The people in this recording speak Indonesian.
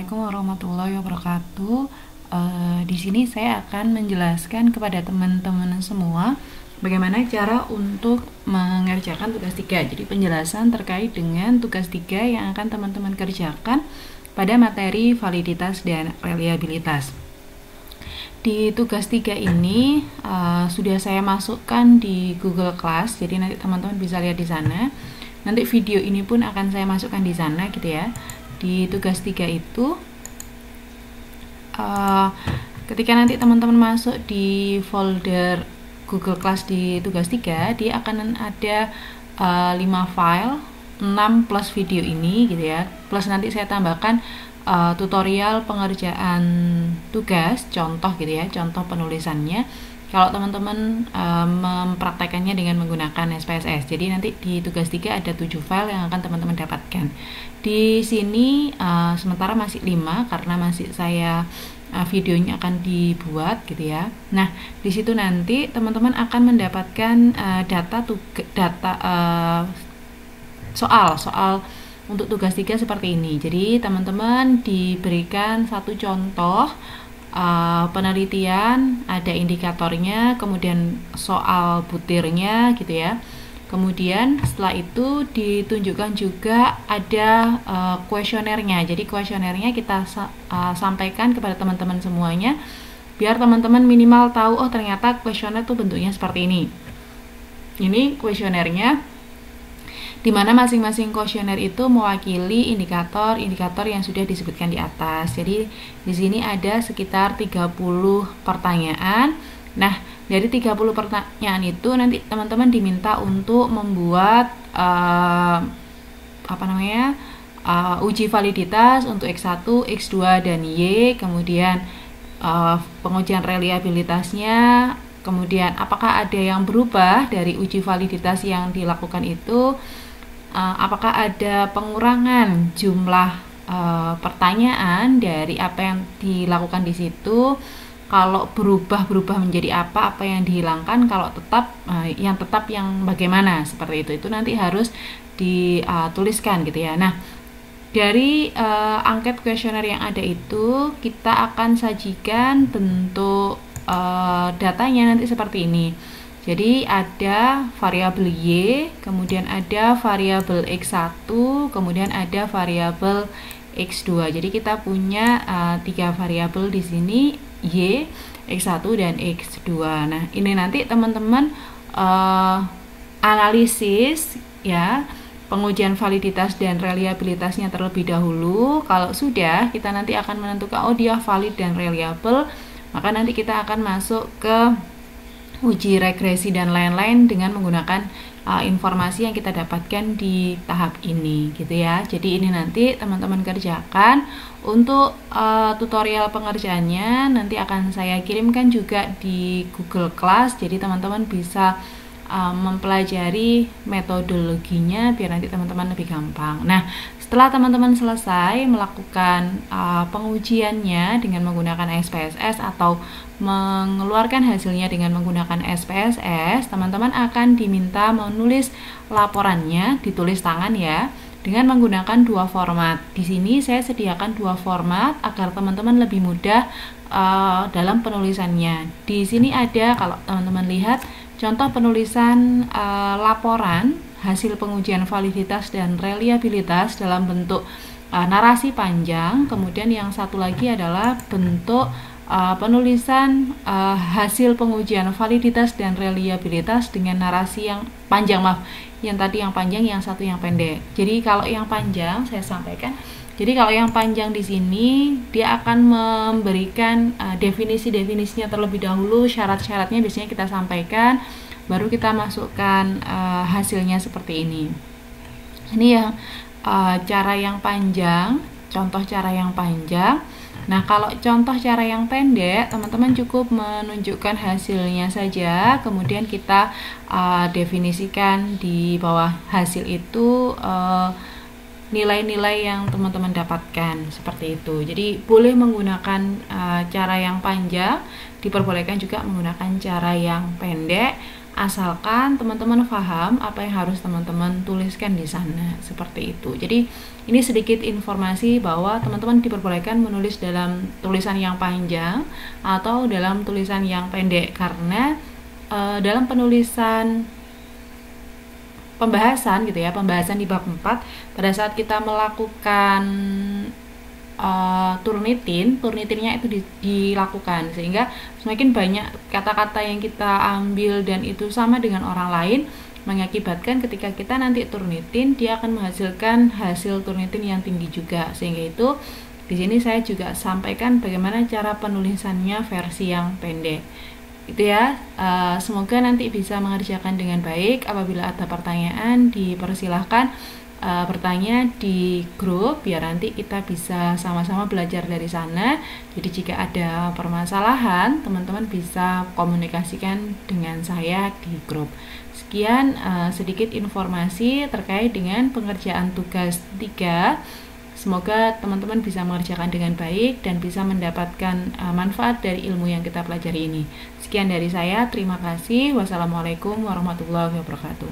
Assalamualaikum warahmatullahi wabarakatuh. Di sini saya akan menjelaskan kepada teman-teman semua bagaimana cara untuk mengerjakan tugas 3. Jadi penjelasan terkait dengan tugas 3 yang akan teman-teman kerjakan pada materi validitas dan reliabilitas. Di tugas 3 ini sudah saya masukkan di Google Class, jadi nanti teman-teman bisa lihat di sana. Nanti video ini pun akan saya masukkan di sana gitu ya. Di tugas 3 itu ketika nanti teman-teman masuk di folder Google Class di tugas 3, dia akan ada 5 file, 6 plus video ini gitu ya, plus nanti saya tambahkan tutorial pengerjaan tugas, contoh gitu ya, contoh penulisannya kalau teman-teman mempraktekannya dengan menggunakan SPSS. Jadi nanti di tugas 3 ada 7 file yang akan teman-teman dapatkan. Di sini sementara masih 5 karena masih saya videonya akan dibuat gitu ya. Nah, di situ nanti teman-teman akan mendapatkan soal untuk tugas 3 seperti ini. Jadi teman-teman diberikan satu contoh penelitian, ada indikatornya, kemudian soal butirnya gitu ya. Kemudian setelah itu ditunjukkan juga ada kuesionernya. Jadi kuesionernya kita sampaikan kepada teman-teman semuanya biar teman-teman minimal tahu, oh ternyata kuesioner tuh bentuknya seperti ini. Ini kuesionernya, di mana masing-masing kuesioner itu mewakili indikator-indikator yang sudah disebutkan di atas. Jadi di sini ada sekitar 30 pertanyaan. Nah, dari 30 pertanyaan itu nanti teman-teman diminta untuk membuat uji validitas untuk X1, X2 dan Y, kemudian pengujian reliabilitasnya, kemudian apakah ada yang berubah dari uji validitas yang dilakukan itu, apakah ada pengurangan jumlah pertanyaan dari apa yang dilakukan di situ. Kalau berubah menjadi apa yang dihilangkan, kalau tetap yang bagaimana, seperti itu nanti harus dituliskan gitu ya. Nah, dari angket kuesioner yang ada itu kita akan sajikan bentuk datanya nanti seperti ini. Jadi ada variabel Y, kemudian ada variabel X1, kemudian ada variabel X2. Jadi kita punya 3 variabel di sini, Y, X1 dan X2. Nah, ini nanti teman-teman analisis ya, pengujian validitas dan reliabilitasnya terlebih dahulu. Kalau sudah, kita nanti akan menentukan oh dia valid dan reliable, maka nanti kita akan masuk ke uji regresi dan lain-lain dengan menggunakan informasi yang kita dapatkan di tahap ini gitu ya. Jadi ini nanti teman-teman kerjakan. Untuk tutorial pengerjaannya nanti akan saya kirimkan juga di Google Class, jadi teman-teman bisa mempelajari metodologinya biar nanti teman-teman lebih gampang. Nah, setelah teman-teman selesai melakukan pengujiannya dengan menggunakan SPSS atau mengeluarkan hasilnya dengan menggunakan SPSS, teman-teman akan diminta menulis laporannya, ditulis tangan ya, dengan menggunakan 2 format. Di sini saya sediakan 2 format agar teman-teman lebih mudah dalam penulisannya. Di sini ada, kalau teman-teman lihat, contoh penulisan laporan hasil pengujian validitas dan reliabilitas dalam bentuk narasi panjang. Kemudian yang satu lagi adalah bentuk penulisan hasil pengujian validitas dan reliabilitas dengan narasi yang panjang, yang tadi yang panjang, yang satu yang pendek. Jadi kalau yang panjang saya sampaikan, jadi kalau yang panjang di sini dia akan memberikan definisi-definisinya terlebih dahulu, syarat-syaratnya biasanya kita sampaikan, baru kita masukkan hasilnya seperti ini. Ini yang cara yang panjang, contoh cara yang panjang. Nah, kalau contoh cara yang pendek, teman-teman cukup menunjukkan hasilnya saja, kemudian kita definisikan di bawah hasil itu nilai-nilai yang teman-teman dapatkan, seperti itu. Jadi boleh menggunakan cara yang panjang, diperbolehkan juga menggunakan cara yang pendek, asalkan teman-teman paham apa yang harus teman-teman tuliskan di sana, seperti itu. Jadi ini sedikit informasi bahwa teman-teman diperbolehkan menulis dalam tulisan yang panjang atau dalam tulisan yang pendek, karena dalam penulisan pembahasan gitu ya, pembahasan di bab 4, pada saat kita melakukan turnitinnya itu dilakukan, sehingga semakin banyak kata-kata yang kita ambil dan itu sama dengan orang lain, mengakibatkan ketika kita nanti turnitin, dia akan menghasilkan hasil turnitin yang tinggi juga. Sehingga itu di sini saya juga sampaikan bagaimana cara penulisannya versi yang pendek. Itu ya, semoga nanti bisa mengerjakan dengan baik. Apabila ada pertanyaan, dipersilahkan bertanya di grup, biar nanti kita bisa sama-sama belajar dari sana. Jadi jika ada permasalahan, teman-teman bisa komunikasikan dengan saya di grup. Sekian sedikit informasi terkait dengan pengerjaan tugas 3. Semoga teman-teman bisa mengerjakan dengan baik dan bisa mendapatkan manfaat dari ilmu yang kita pelajari ini. Sekian dari saya, terima kasih. Wassalamualaikum warahmatullahi wabarakatuh.